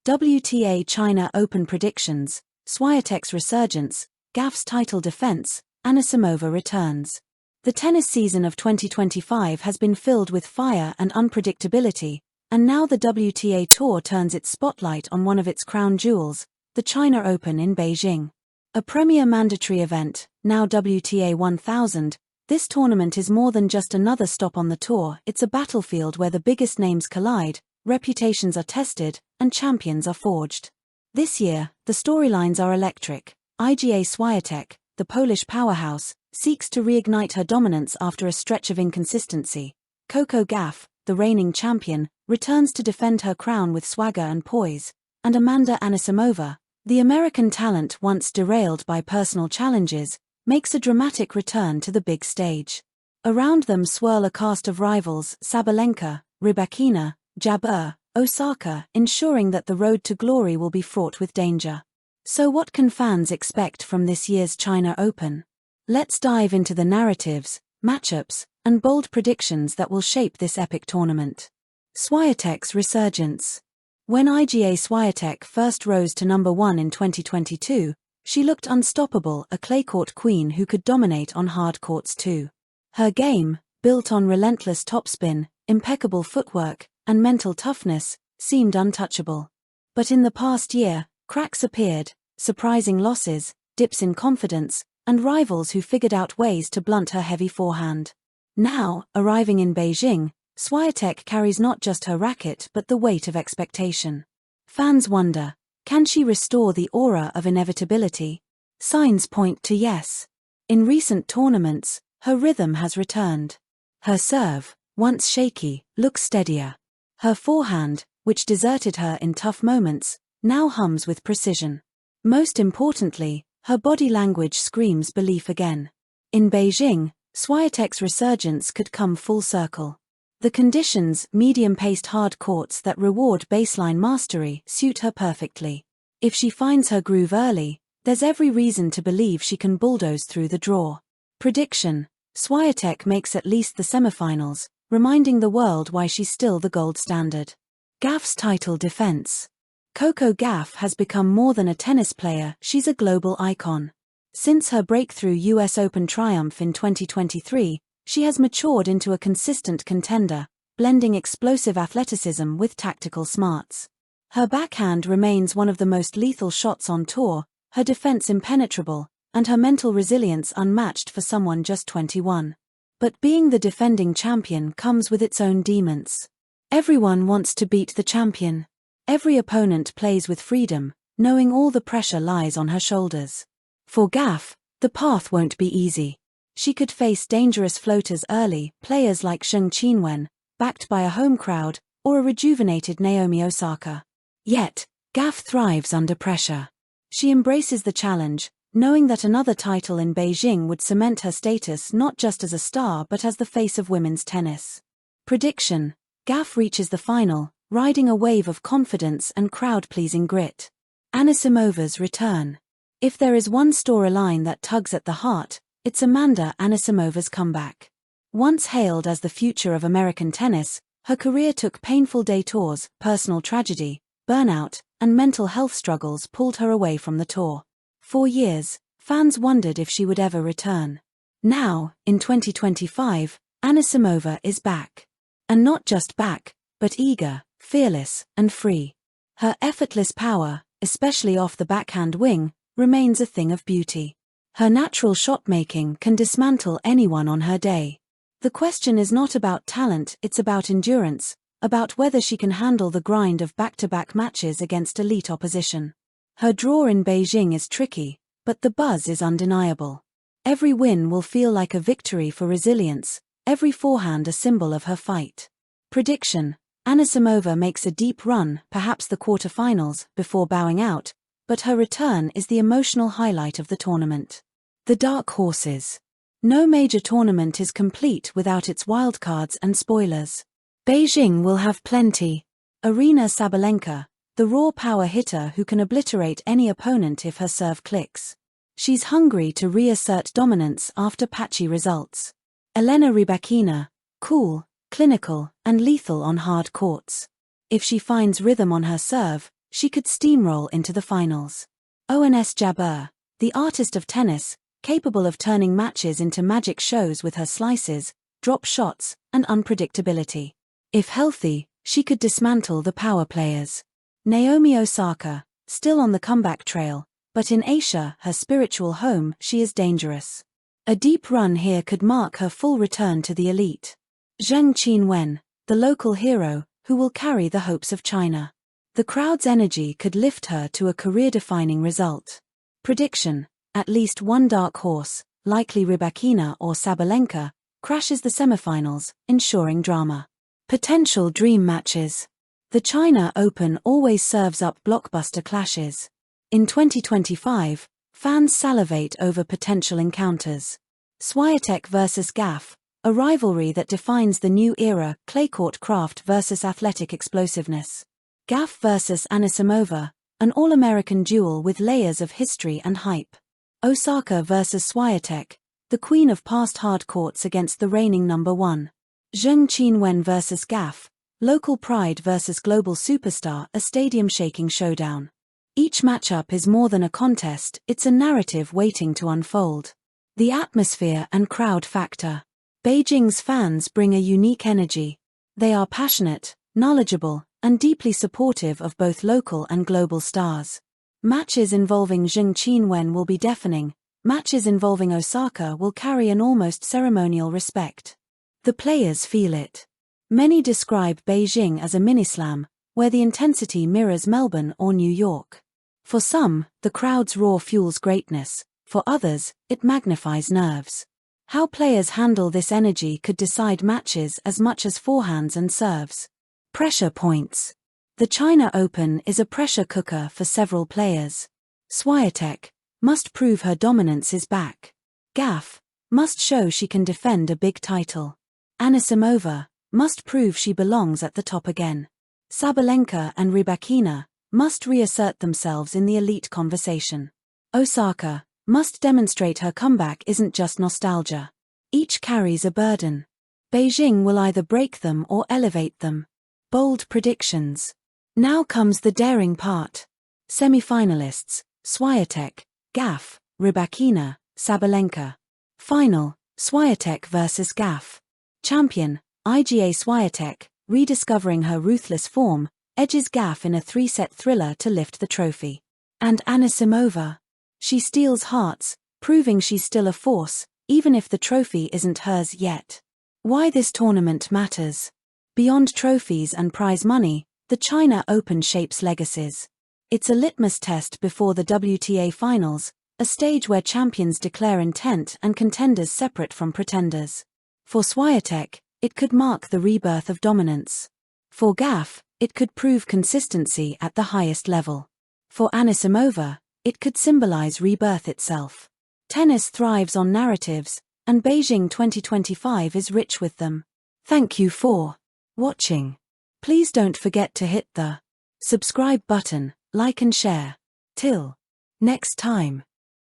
WTA China Open predictions, Swiatek's resurgence, Gaff's title defense, Anisimova returns. The tennis season of 2025 has been filled with fire and unpredictability, and now the WTA Tour turns its spotlight on one of its crown jewels, the China Open in Beijing. A premier mandatory event, now WTA 1000, this tournament is more than just another stop on the tour. It's a battlefield where the biggest names collide, reputations are tested, and champions are forged. This year, the storylines are electric. Iga Swiatek, the Polish powerhouse, seeks to reignite her dominance after a stretch of inconsistency. Coco Gauff, the reigning champion, returns to defend her crown with swagger and poise. And Amanda Anisimova, the American talent once derailed by personal challenges, makes a dramatic return to the big stage. Around them swirl a cast of rivals: Sabalenka, Rybakina, Jabeur, Osaka, ensuring that the road to glory will be fraught with danger. So what can fans expect from this year's China Open? Let's dive into the narratives, matchups, and bold predictions that will shape this epic tournament. Swiatek's resurgence. When Iga Swiatek first rose to number 1 in 2022, she looked unstoppable, a clay court queen who could dominate on hard courts too. Her game, built on relentless topspin, impeccable footwork, and mental toughness, seemed untouchable. But in the past year, cracks appeared, surprising losses, dips in confidence, and rivals who figured out ways to blunt her heavy forehand. Now, arriving in Beijing, Swiatek carries not just her racket but the weight of expectation. Fans wonder, can she restore the aura of inevitability? Signs point to yes. In recent tournaments, her rhythm has returned. Her serve, once shaky, looks steadier. Her forehand, which deserted her in tough moments, now hums with precision. Most importantly, her body language screams belief again. In Beijing, Swiatek's resurgence could come full circle. The conditions, medium-paced hard courts that reward baseline mastery, suit her perfectly. If she finds her groove early, there's every reason to believe she can bulldoze through the draw. Prediction: Swiatek makes at least the semifinals, reminding the world why she's still the gold standard. Gaff's title defense. Coco Gauff has become more than a tennis player, she's a global icon. Since her breakthrough US Open triumph in 2023, she has matured into a consistent contender, blending explosive athleticism with tactical smarts. Her backhand remains one of the most lethal shots on tour, her defense impenetrable, and her mental resilience unmatched for someone just 21. But being the defending champion comes with its own demons. Everyone wants to beat the champion. Every opponent plays with freedom, knowing all the pressure lies on her shoulders. For Gauff, the path won't be easy. She could face dangerous floaters early, players like Zheng Qinwen, backed by a home crowd, or a rejuvenated Naomi Osaka. Yet, Gauff thrives under pressure. She embraces the challenge, knowing that another title in Beijing would cement her status not just as a star but as the face of women's tennis. Prediction: Gauff reaches the final, riding a wave of confidence and crowd-pleasing grit. Anisimova's return. If there is one storyline that tugs at the heart, it's Amanda Anisimova's comeback. Once hailed as the future of American tennis, her career took painful detours, personal tragedy, burnout, and mental health struggles pulled her away from the tour. For years, fans wondered if she would ever return. Now, in 2025, Anisimova is back. And not just back, but eager, fearless, and free. Her effortless power, especially off the backhand wing, remains a thing of beauty. Her natural shot-making can dismantle anyone on her day. The question is not about talent, it's about endurance, about whether she can handle the grind of back-to-back matches against elite opposition. Her draw in Beijing is tricky, but the buzz is undeniable. Every win will feel like a victory for resilience, every forehand a symbol of her fight. Prediction: Anisimova makes a deep run, perhaps the quarterfinals, before bowing out, but her return is the emotional highlight of the tournament. The dark horses. No major tournament is complete without its wildcards and spoilers. Beijing will have plenty. Aryna Sabalenka, the raw power hitter who can obliterate any opponent if her serve clicks. She's hungry to reassert dominance after patchy results. Elena Rybakina, cool, clinical, and lethal on hard courts. If she finds rhythm on her serve, she could steamroll into the finals. Ons Jabeur, the artist of tennis, capable of turning matches into magic shows with her slices, drop shots, and unpredictability. If healthy, she could dismantle the power players. Naomi Osaka, still on the comeback trail, but in Asia, her spiritual home, she is dangerous. A deep run here could mark her full return to the elite. Zheng Qinwen, the local hero, who will carry the hopes of China. The crowd's energy could lift her to a career-defining result. Prediction: at least one dark horse, likely Rybakina or Sabalenka, crashes the semifinals, ensuring drama. Potential dream matches. The China Open always serves up blockbuster clashes. In 2025, fans salivate over potential encounters. Swiatek vs Gaff, a rivalry that defines the new era, claycourt craft versus athletic explosiveness. Gaff vs Anisimova, an all-American duel with layers of history and hype. Osaka vs Swiatek, the queen of past hard courts against the reigning number one. Zheng Qinwen vs Gaff, local pride versus global superstar, a stadium-shaking showdown. Each matchup is more than a contest, it's a narrative waiting to unfold. The atmosphere and crowd factor. Beijing's fans bring a unique energy. They are passionate, knowledgeable, and deeply supportive of both local and global stars. Matches involving Zheng Qinwen will be deafening. Matches involving Osaka will carry an almost ceremonial respect. The players feel it. Many describe Beijing as a mini-slam, where the intensity mirrors Melbourne or New York. For some, the crowd's roar fuels greatness. For others, it magnifies nerves. How players handle this energy could decide matches as much as forehands and serves. Pressure points. The China Open is a pressure cooker for several players. Swiatek must prove her dominance is back. Gaff must show she can defend a big title. Anisimova must prove she belongs at the top again. Sabalenka and Rybakina must reassert themselves in the elite conversation. Osaka must demonstrate her comeback isn't just nostalgia. Each carries a burden. Beijing will either break them or elevate them. Bold predictions. Now comes the daring part. Semi-finalists: Swiatek, Gaff, Rybakina, Sabalenka. Final: Swiatek vs Gaff. Champion: Iga Swiatek, rediscovering her ruthless form, edges Gaff in a 3-set thriller to lift the trophy. And Anisimova. She steals hearts, proving she's still a force, even if the trophy isn't hers yet. Why this tournament matters. Beyond trophies and prize money, the China Open shapes legacies. It's a litmus test before the WTA Finals, a stage where champions declare intent and contenders separate from pretenders. For Swiatek, it could mark the rebirth of dominance. For Gaff, it could prove consistency at the highest level. For Anisimova, it could symbolize rebirth itself. Tennis thrives on narratives, and Beijing 2025 is rich with them. Thank you for watching. Please don't forget to hit the subscribe button, like and share. Till next time.